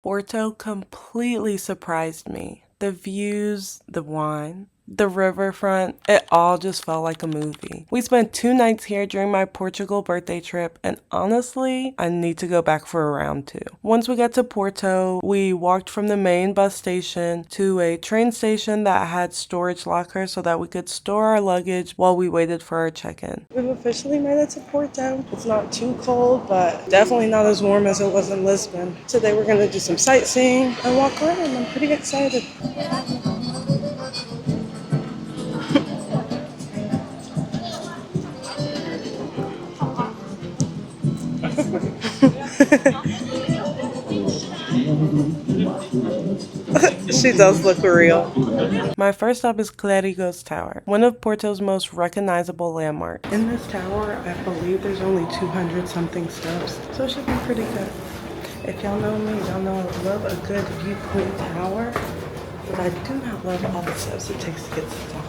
Porto completely surprised me. The views, the wine, the riverfront, it all just felt like a movie. We spent 2 nights here during my Portugal birthday trip, and honestly, I need to go back for a round 2. Once we got to Porto, we walked from the main bus station to a train station that had storage lockers so that we could store our luggage while we waited for our check-in. We've officially made it to Porto. It's not too cold, but definitely not as warm as it was in Lisbon. Today we're gonna do some sightseeing and walk around. I'm pretty excited. She does look real. My first stop is CLERIGOS Tower, one of Porto's most recognizable landmarks. In this tower, I believe there's only 200 something steps, so it should be pretty good. If y'all know me, y'all know I love a good viewpoint tower, but I do not love all the steps it takes to get to the top.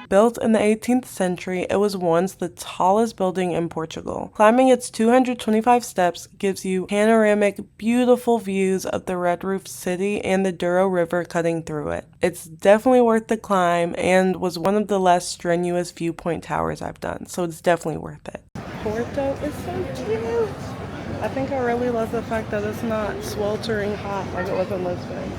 Built in the 18th century, it was once the tallest building in Portugal. Climbing its 225 steps gives you panoramic, beautiful views of the red roofed city and the Douro River cutting through it. It's definitely worth the climb and was one of the less strenuous viewpoint towers I've done, so it's definitely worth it. Porto is so cute! I think I really love the fact that it's not sweltering hot like it was in Lisbon.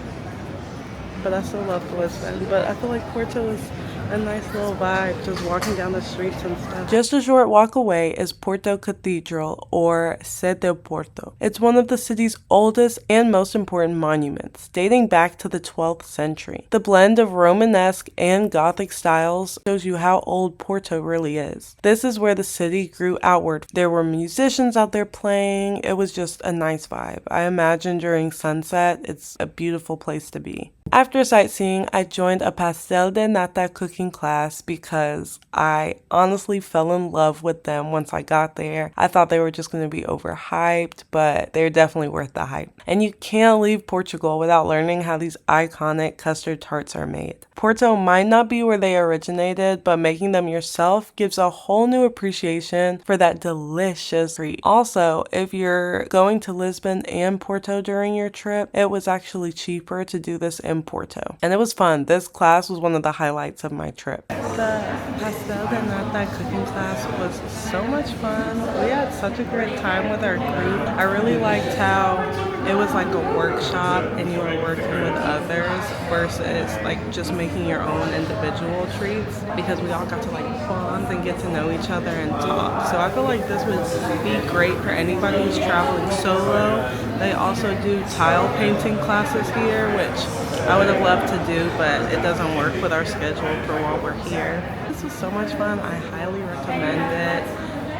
But I still love Lisbon. But I feel like Porto is a nice little vibe, just walking down the streets and stuff. Just a short walk away is Porto Cathedral, or Sé de Porto. It's one of the city's oldest and most important monuments, dating back to the 12th century. The blend of Romanesque and Gothic styles shows you how old Porto really is. This is where the city grew outward. There were musicians out there playing. It was just a nice vibe. I imagine during sunset, it's a beautiful place to be. After sightseeing, I joined a Pastel De Nata cooking class because I honestly fell in love with them once I got there. I thought they were just going to be overhyped, but they're definitely worth the hype. And you can't leave Portugal without learning how these iconic custard tarts are made. Porto might not be where they originated, but making them yourself gives a whole new appreciation for that delicious treat. Also, if you're going to Lisbon and Porto during your trip, it was actually cheaper to do this in Porto. And it was fun. This class was one of the highlights of my trip. The Pastel De Nata cooking class was so much fun. We had such a great time with our group. I really liked how it was like a workshop and you were working with others versus like just making your own individual treats, because we all got to like bond and get to know each other and talk. So I feel like this would be great for anybody who's traveling solo. They also do tile painting classes here, which I would have loved to do, but it doesn't work with our schedule for while we're here. This was so much fun. I highly recommend it.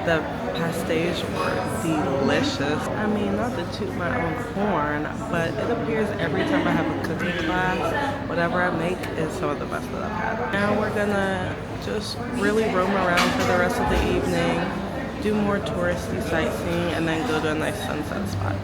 The pastéis were delicious. I mean, not to toot my own horn, but it appears every time I have a cooking class, whatever I make is some of the best that I've had. Now we're gonna just really roam around for the rest of the evening, do more touristy sightseeing, and then go to a nice sunset spot.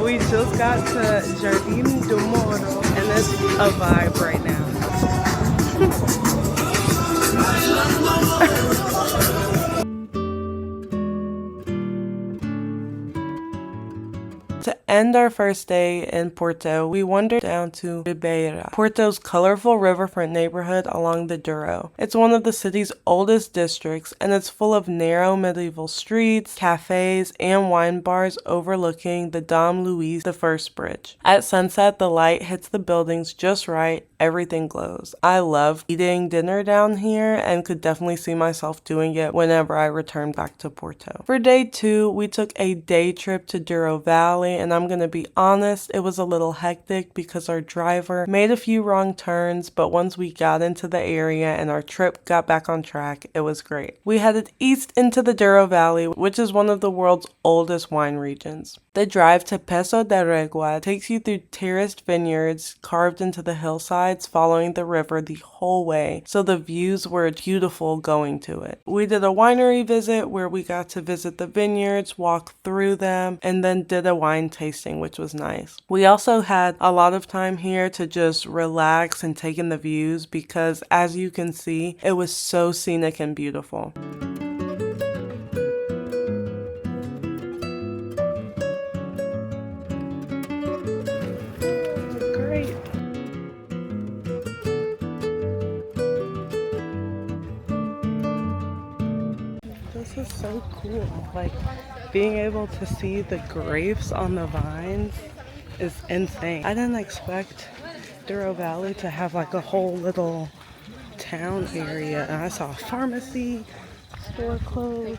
We just got to Jardim do Moro, and it's a vibe right now. To end our first day in Porto, we wandered down to RIBEIRA, Porto's colorful riverfront neighborhood along the Douro. It's one of the city's oldest districts, and it's full of narrow medieval streets, cafes, and wine bars overlooking the Dom Luís I Bridge. At sunset, the light hits the buildings just right. Everything glows. I love eating dinner down here and could definitely see myself doing it whenever I return back to Porto. For day 2, we took a day trip to Douro Valley, and I'm gonna be honest, it was a little hectic because our driver made a few wrong turns, but once we got into the area and our trip got back on track, it was great. We headed east into the Douro Valley, which is one of the world's oldest wine regions. The drive to Pastel De Nata takes you through terraced vineyards carved into the hillsides following the river the whole way, so the views were beautiful going to it. We did a winery visit where we got to visit the vineyards, walk through them, and then did a wine tasting, which was nice. We also had a lot of time here to just relax and take in the views because, as you can see, it was so scenic and beautiful. This is so cool. Like, being able to see the grapes on the vines is insane. I didn't expect Douro Valley to have like a whole little town area. And I saw a pharmacy, store clothes,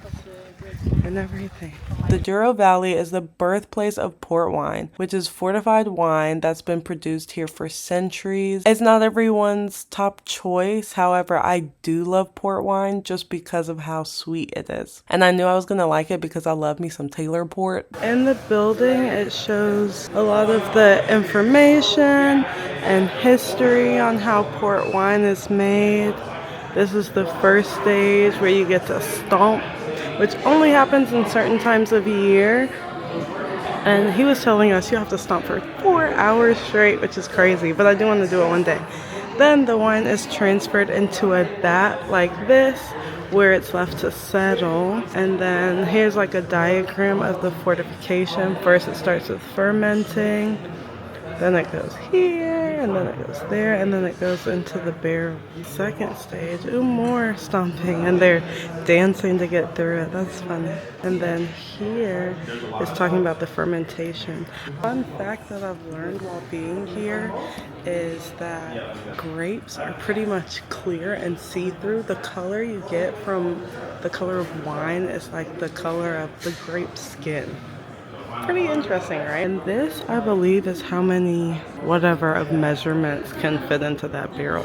and everything. The Douro Valley is the birthplace of port wine, which is fortified wine that's been produced here for centuries. It's not everyone's top choice, however, I do love port wine just because of how sweet it is. And I knew I was gonna like it because I love me some Taylor port. In the building, it shows a lot of the information and history on how port wine is made. This is the first stage where you get to stomp, which only happens in certain times of year. And he was telling us you have to stomp for 4 hours straight, which is crazy, but I do want to do it one day. Then the wine is transferred into a vat like this, where it's left to settle. And then here's like a diagram of the fortification. First it starts with fermenting, then it goes here, and then it goes there, and then it goes into the barrel. Second stage, ooh, more stomping, and they're dancing to get through it. That's funny. And then here is talking about the fermentation. Fun fact that I've learned while being here is that grapes are pretty much clear and see-through. The color you get from the color of wine is like the color of the grape skin. Pretty interesting, right? And this, I believe, is how many whatever of measurements can fit into that barrel.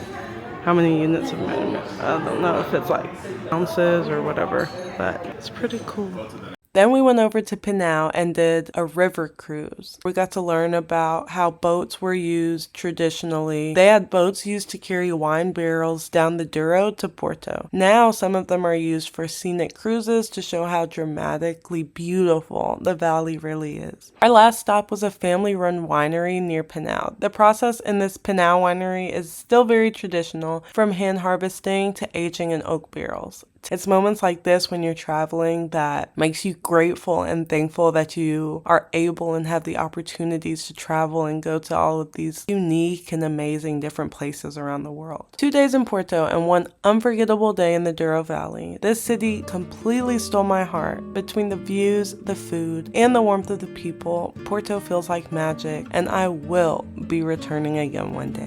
How many units of measurement? I don't know if it's like ounces or whatever, but it's pretty cool. Then we went over to Pinhão and did a river cruise. We got to learn about how boats were used traditionally. They had boats used to carry wine barrels down the Douro to Porto. Now some of them are used for scenic cruises to show how dramatically beautiful the valley really is. Our last stop was a family-run winery near Pinhão. The process in this Pinhão winery is still very traditional, from hand harvesting to aging in oak barrels. It's moments like this when you're traveling that makes you grateful and thankful that you are able and have the opportunities to travel and go to all of these unique and amazing different places around the world. 2 days in Porto and one unforgettable day in the Douro Valley. This city completely stole my heart. Between the views, the food, and the warmth of the people, Porto feels like magic, and I will be returning again one day.